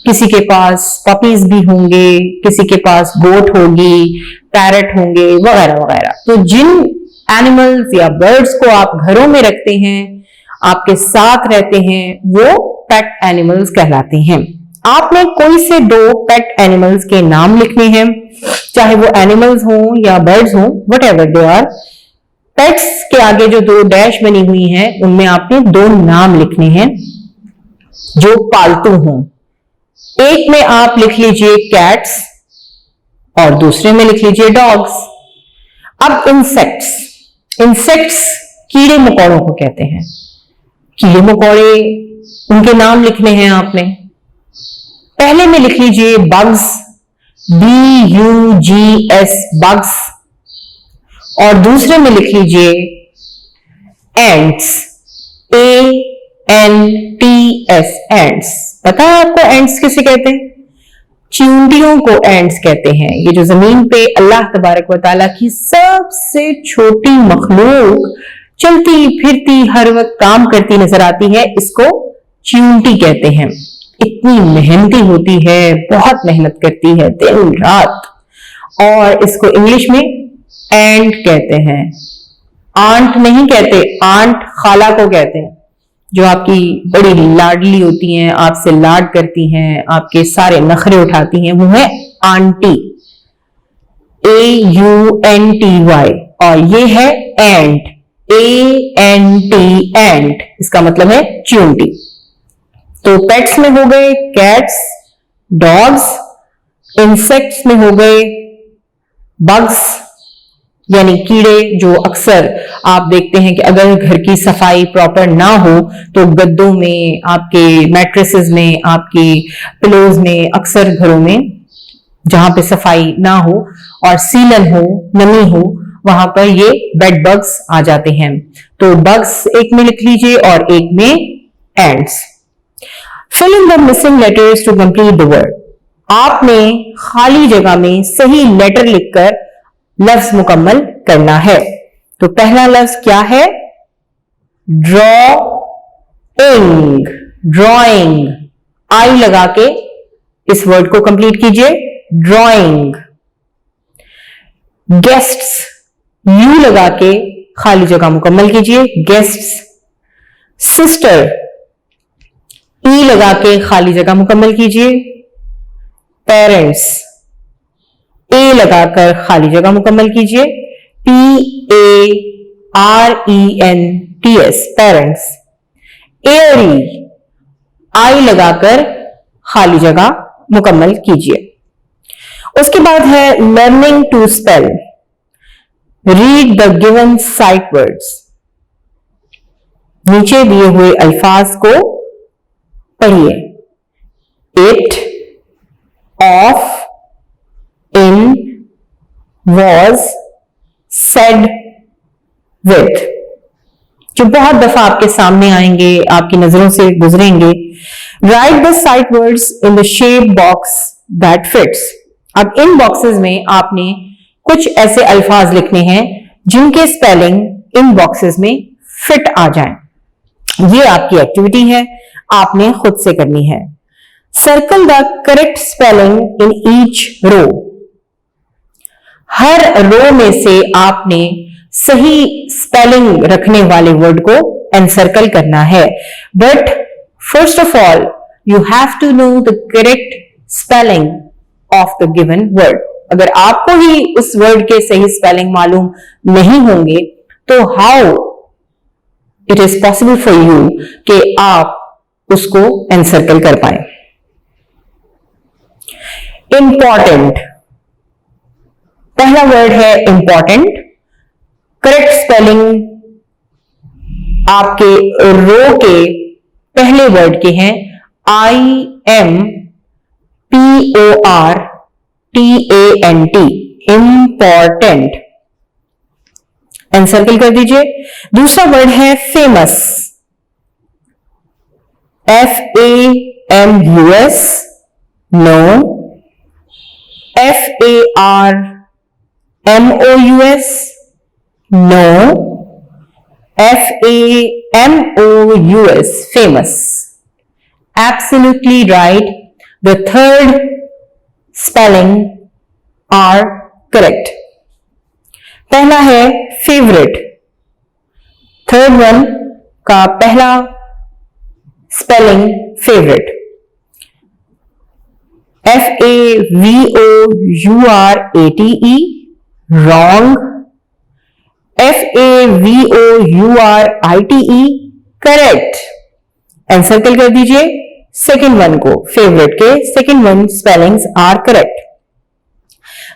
किसी के पास पपीज भी होंगे, किसी के पास गोट होगी, पैरट होंगे, वगैरह वगैरह। तो जिन एनिमल्स या बर्ड्स को आप घरों में रखते हैं, आपके साथ रहते हैं, वो पेट एनिमल्स कहलाते हैं। आपने कोई से 2 पेट एनिमल्स के नाम लिखने हैं, चाहे वो एनिमल्स हों या बर्ड्स हों, व्हाटएवर दे आर। पेट्स के आगे जो 2 डैश बनी हुई हैं, उनमें आपने 2 नाम लिखने हैं जो पालतू हों। एक में आप लिख लीजिए कैट्स और दूसरे में लिख लीजिए डॉग्स। अब इंसेक्ट्स, इंसेक्ट्स कीड़े मकोड़ों को कहते हैं। कीड़े मकोड़े, उनके नाम लिखने हैं आपने। पहले में लिख लीजिए बग्स, BUGS बग्स, और दूसरे में लिख लीजिए एंट्स, ANTS एंट्स। पता है आपको एंट्स किसे कहते हैं? चींटियों को एंट्स कहते हैं। ये जो जमीन पे अल्लाह तबारक व तआला की सबसे छोटी मखलूक चलती फिरती हर वक्त काम करती नजर आती है, इसको चींटी कहते हैं। इतनी मेहनती होती है, बहुत मेहनत करती है दिन रात, और इसको इंग्लिश में एंट कहते हैं। आंट नहीं कहते, आंट खाला को कहते हैं, जो आपकी बड़ी लाडली होती हैं, आपसे लाड करती हैं, आपके सारे नखरे उठाती हैं, वो है आंटी, AUNTY। और ये है एंट, ANT एंट, इसका मतलब है चींटी। तो पेट्स में हो गए कैट्स, डॉग्स, इंसेक्ट्स में हो गए बग्स यानी कीड़े, जो अक्सर आप देखते हैं कि अगर घर की सफाई प्रॉपर ना हो तो गद्दों में, आपके मैट्रेसेस में, आपकी पिलोज में, अक्सर घरों में जहां पे सफाई ना हो और सीलन हो, नमी हो, वहां पर ये बेड बग्स आ जाते हैं। तो बग्स एक में लिख लीजिए और एक में ants. Fill in the missing letters to complete the word. आपने खाली जगह में सही लेटर लिखकर लफ्ज मुकम्मल करना है। तो पहला लफ्ज क्या है? ड्रॉइंग, ड्रॉइंग, आई लगा के इस वर्ड को कंप्लीट कीजिए, ड्रॉइंग। गेस्ट्स, यू लगा के खाली जगह मुकम्मल कीजिए, गेस्ट्स। सिस्टर, ई लगा के खाली जगह मुकम्मल कीजिए, पेरेंट्स। ए लगाकर खाली जगह मुकम्मल कीजिए, PARENTS, पेरेंट्स। एयरी, आई लगाकर खाली जगह मुकम्मल कीजिए। उसके बाद है learning to spell. Read the given sight words. नीचे दिए हुए अल्फाज को पढ़िए। It, of, in, was, said, with, जो बहुत दफा आपके सामने आएंगे, आपकी नजरों से गुजरेंगे। Right the sight words in the shape box that fits. अब इन बॉक्सेस में आपने कुछ ऐसे अल्फाज लिखने हैं जिनके स्पेलिंग इन बॉक्सेस में फिट आ जाएं। ये आपकी एक्टिविटी है, आपने खुद से करनी है। Circle the correct spelling in each row. हर रो में से आपने सही स्पेलिंग रखने वाले वर्ड को एनसर्कल करना है। But first of all you have to know the correct spelling of the given word. अगर आपको ही उस वर्ड के सही स्पेलिंग मालूम नहीं होंगे तो how it is possible for you कि आप उसको एनसर्कल कर पाए। इंपॉर्टेंट, पहला वर्ड है इंपॉर्टेंट। करेक्ट स्पेलिंग आपके रो के पहले वर्ड के हैं IMPORTANT, इंपॉर्टेंट। एनसर्कल कर दीजिए। दूसरा वर्ड है famous, FAMUS, no. FARMOUS, no. FAMOUS, famous. Absolutely right. The third spelling are correct. पहला है favorite. थर्ड वन का पहला spelling favorite. FAVOURATE, wrong. FAVOURITE, correct. Encircle कर दीजिए सेकेंड वन को, फेवरेट के second one spellings are correct.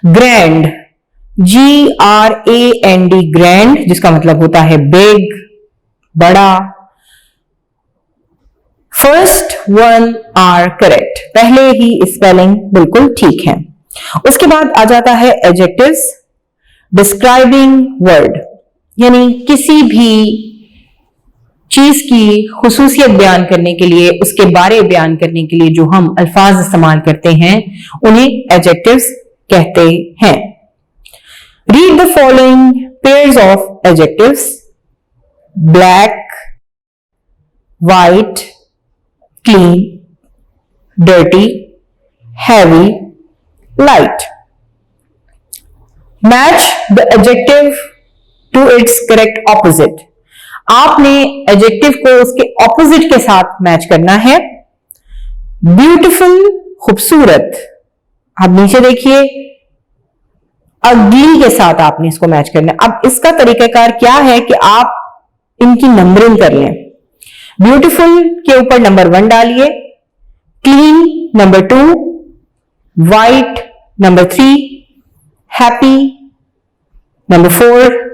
Grand, GRAND, grand, जिसका मतलब होता है बिग, बड़ा। फर्स्ट वन आर करेक्ट, पहले ही स्पेलिंग बिल्कुल ठीक है। उसके बाद आ जाता है एडजेक्टिव्स। डिस्क्राइबिंग वर्ड, यानी किसी भी चीज की खुसूसियत बयान करने के लिए, उसके बारे बयान करने के लिए जो हम अल्फाज इस्तेमाल करते हैं उन्हें एडजेक्टिव्स कहते हैं। Read the following pairs of adjectives: black, white, clean, dirty, heavy, light. Match the adjective to its correct opposite. आपने एडजेक्टिव को उसके ऑपोजिट के साथ मैच करना है। ब्यूटीफुल, खूबसूरत, आप नीचे देखिए, अगली के साथ आपने इसको मैच करना है। अब इसका तरीकाकार क्या है कि आप इनकी नंबरिंग कर लें। ब्यूटीफुल के ऊपर नंबर 1 डालिए, clean number 2, white number 3, happy number 4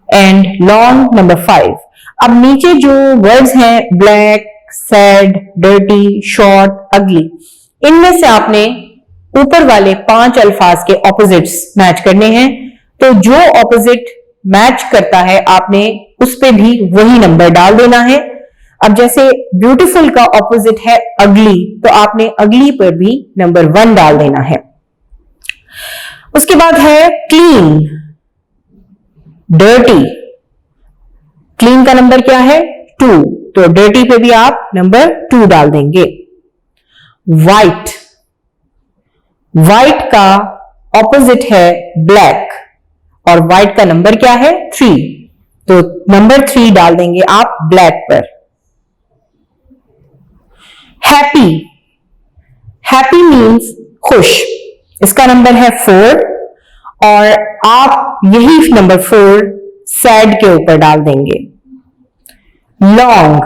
and long number 5। अब नीचे जो वर्ड्स हैं ब्लैक, सैड, डर्टी, शॉर्ट, अगली, इनमें से आपने ऊपर वाले 5 अल्फाज के ऑपोजिट्स मैच करने हैं। तो जो ऑपोजिट मैच करता है आपने उस पे भी वही नंबर डाल देना है। अब जैसे ब्यूटीफुल का ऑपोजिट है अगली, तो आपने अगली पर भी नंबर 1 डाल देना है। उसके बाद है क्लीन, डर्टी। क्लीन का नंबर क्या है? 2, तो डर्टी पे भी आप नंबर 2 डाल देंगे। वाइट, वाइट का ऑपोजिट है ब्लैक और वाइट का नंबर क्या है? 3, तो नंबर 3 डाल देंगे आप ब्लैक पर। हैप्पी, हैप्पी मीन्स खुश, इसका नंबर है 4 और आप यही नंबर 4 सैड के ऊपर डाल देंगे। लॉन्ग,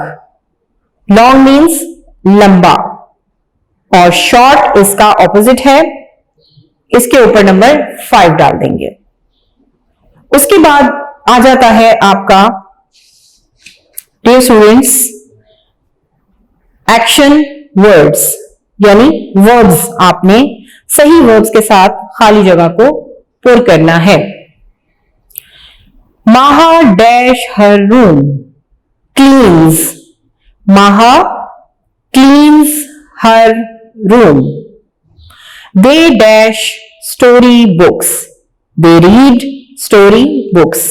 लॉन्ग मीन्स लंबा और शॉर्ट इसका ऑपोजिट है, इसके ऊपर नंबर 5 डाल देंगे। उसके बाद आ जाता है आपका डियर स्टूडेंट्स एक्शन वर्ड्स, यानी वर्ड्स आपने सही वर्ड्स के साथ खाली जगह को पुर करना है। माहा डैश हर रूम, क्लीन्स, माहा cleans her room. They dash story books, they read story books.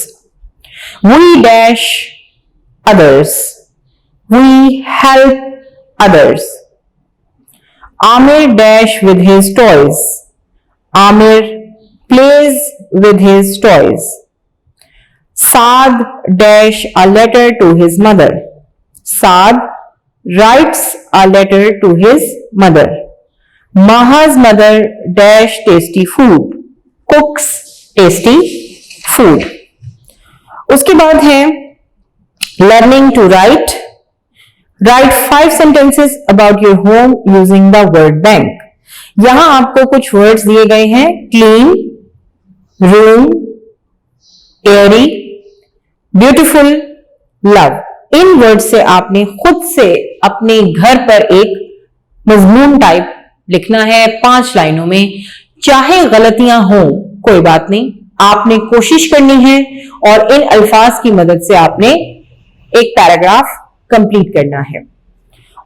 We dash others, we help others. Amir dash with his toys, Amir plays with his toys. Saad dash a letter to his mother, Saad writes a letter to his mother. Maha's mother dash tasty food, cooks tasty food. उसके बाद है learning to write 5 sentences about your home using the word bank. यहां आपको कुछ वर्ड्स दिए गए हैं, clean, room, airy, beautiful, love. इन वर्ड से आपने खुद से अपने घर पर एक मजमून टाइप लिखना है 5 लाइनों में। चाहे गलतियां हो कोई बात नहीं, आपने कोशिश करनी है और इन अल्फाज की मदद से आपने एक पैराग्राफ कंप्लीट करना है।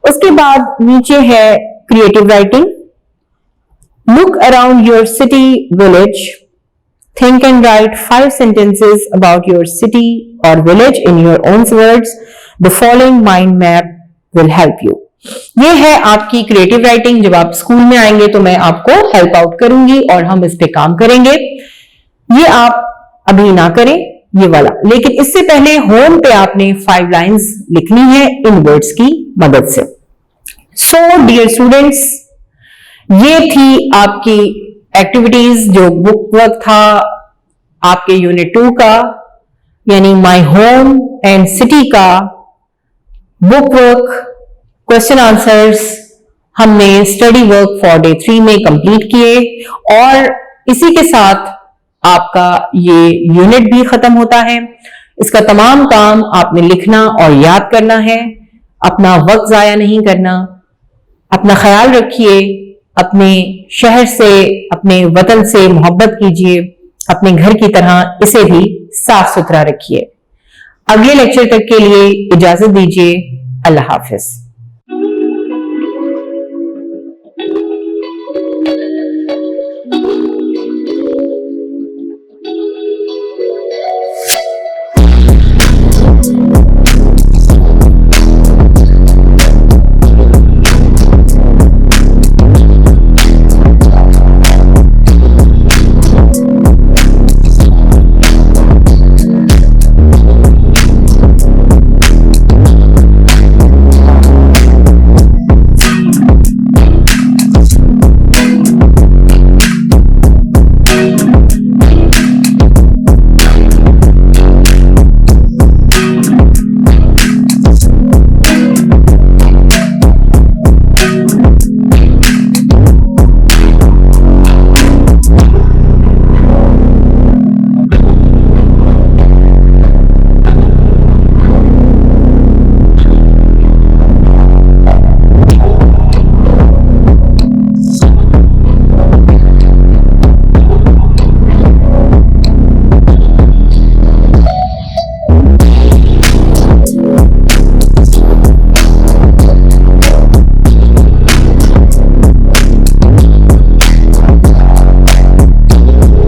उसके बाद नीचे है creative writing. Look around your city, village, think and write 5 sentences about your city or village in your own words. The following mind map will help you. ये है आपकी क्रिएटिव राइटिंग। जब आप स्कूल में आएंगे तो मैं आपको हेल्प आउट करूंगी और हम इस पे काम करेंगे। ये आप अभी ना करें ये वाला, लेकिन इससे पहले होम पे आपने 5 लाइंस लिखनी है इन वर्ड्स की मदद से। सो डियर स्टूडेंट्स, ये थी आपकी एक्टिविटीज जो बुक वर्क था आपके यूनिट 2 का, यानी माय होम एंड सिटी का बुक वर्क, क्वेश्चन आंसर्स हमने स्टडी वर्क फॉर डे 3 में कंप्लीट किए और इसी के साथ आपका ये यूनिट भी खत्म होता है। इसका तमाम काम आपने लिखना और याद करना है। अपना वक्त जाया नहीं करना। अपना ख्याल रखिए। अपने शहर से, अपने वतन से मोहब्बत कीजिए। अपने घर की तरह इसे भी साफ सुथरा रखिए। अगले लेक्चर तक के लिए इजाजत दीजिए। अल्लाह हाफिज।